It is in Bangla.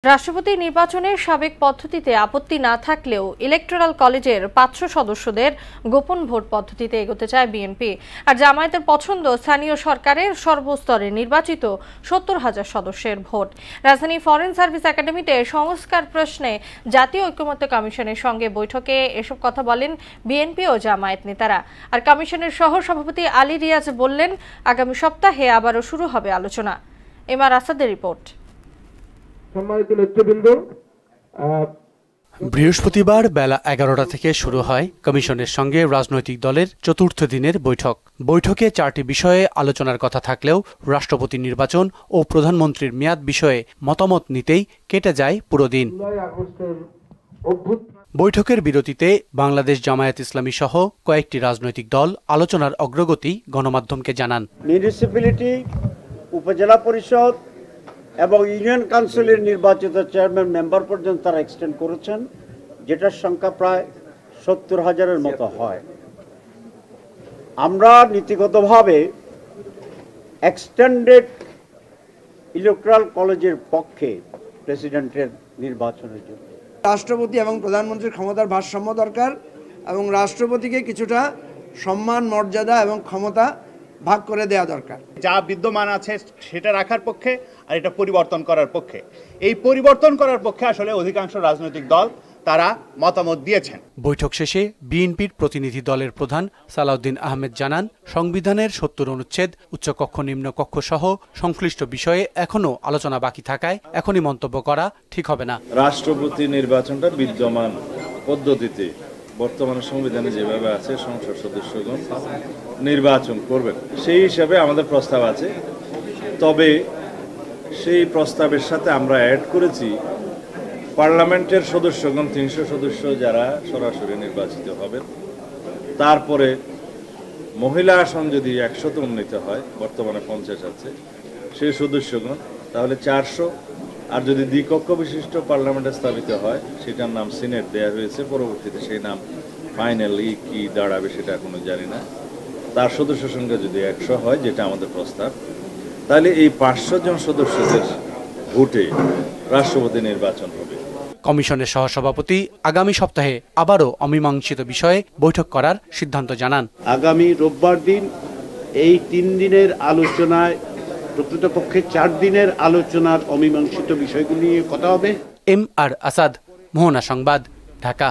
রাষ্ট্রপতি নির্বাচনের সাবেক পদ্ধতিতে আপত্তি না থাকলেও ইলেকটোরাল কলেজের ৫০০ সদস্যদের গোপন ভোট পদ্ধতিতে এগোতে চায় বিএনপি। আর জামায়াতের পছন্দ স্থানীয় সরকারের সর্বস্তরে নির্বাচিত ৭০,০০০ সদস্যের ভোট। রাজধানী ফরেন সার্ভিস একাডেমিতে সংস্কার প্রশ্নে জাতীয় ঐকমত্য কমিশনের সঙ্গে বৈঠকে এসব কথা বলেন বিএনপি ও জামায়াত নেতারা। আর কমিশনের সহ সভাপতি আলী রিয়াজ বললেন, আগামী সপ্তাহে আবারও শুরু হবে আলোচনা। এমআর আসাদের রিপোর্ট। বৃহস্পতিবার বেলা ১১টা থেকে শুরু হয় কমিশনের সঙ্গে রাজনৈতিক দলের চতুর্থ দিনের বৈঠক। বৈঠকে ৪টি বিষয়ে আলোচনার কথা থাকলেও রাষ্ট্রপতি নির্বাচন ও প্রধানমন্ত্রীর মেয়াদ বিষয়ে মতামত নিতেই কেটে যায় পুরো দিন। বৈঠকের বিরতিতে বাংলাদেশ জামায়াত ইসলামী সহ কয়েকটি রাজনৈতিক দল আলোচনার অগ্রগতি গণমাধ্যমকে জানান। মিউনিসিপ্যালিটি, উপজেলা পরিষদ এবং ইউনিয়ন কাউন্সিলের নির্বাচিত চেয়ারম্যান মেম্বার পর্যন্ত তারা এক্সটেন্ড করেছেন, যেটার সংখ্যা প্রায় ৭০,০০০-এর মতো হয়। আমরা নীতিগতভাবে এক্সটেন্ডেড ইলেকটোরাল কলেজের পক্ষে প্রেসিডেন্টের নির্বাচনের জন্য। রাষ্ট্রপতি এবং প্রধানমন্ত্রীর ক্ষমতার ভারসাম্য দরকার এবং রাষ্ট্রপতিকে কিছুটা সম্মান, মর্যাদা এবং ক্ষমতা ভাগ করে দেওয়া দরকার। যা বিদ্যমান আছে সেটা রাখার পক্ষে, আর এটা পরিবর্তন করার পক্ষে। এই পরিবর্তন করার পক্ষে আসলে অধিকাংশ রাজনৈতিক দল তারা মতামত দিয়েছেন। বৈঠক শেষে বিএনপির প্রতিনিধি দলের প্রধান সালাউদ্দিন আহমেদ জানান, সংবিধানের ৭০ অনুচ্ছেদ, উচ্চকক্ষ নিম্নকক্ষ সহ সংশ্লিষ্ট বিষয়ে এখনো আলোচনা বাকি থাকায় এখনই মন্তব্য করা ঠিক হবে না। রাষ্ট্রপতি নির্বাচনটা বিদ্যমান পদ্ধতিতে বর্তমানে সংবিধানে যেভাবে আছে সংসদ সদস্যগণ নির্বাচন করবেন, সেই হিসাবে আমাদের প্রস্তাব আছে। তবে সেই প্রস্তাবের সাথে আমরা অ্যাড করেছি পার্লামেন্টের সদস্যগণ ৩০০ সদস্য যারা সরাসরি নির্বাচিত হবেন, তারপরে মহিলা আসন যদি ১০০তে উন্নীত হয়, বর্তমানে ৫০ আছে সেই সদস্যগণ, তাহলে ৪০০। আর যদি দ্বিকক্ষ বিশিষ্ট পার্লামেন্টে স্থাপিত হয়, সেটার নাম সিনেট দেয়া হয়েছে, পরবর্তীতে সেই নাম ফাইনালি কি দাঁড়াবে সেটা এখনো জানি না। তার সদস্য সংখ্যা যদি ১০০ হয়, যেটা আমাদের প্রস্তাব, তাহলে এই ৫০০ জন সদস্যদের ভোটে রাষ্ট্রপতি নির্বাচন হবে। কমিশনের সহসভাপতি আগামী সপ্তাহে আবারও অমীমাংসিত বিষয়ে বৈঠক করার সিদ্ধান্ত জানান। আগামী রোববার দিন এই ৩ দিনের আলোচনায়, প্রকৃতপক্ষে ৪ দিনের আলোচনার অমীমাংসিত বিষয়গুলি নিয়ে কথা হবে। এমআর আসাদ, মোহনা সংবাদ, ঢাকা।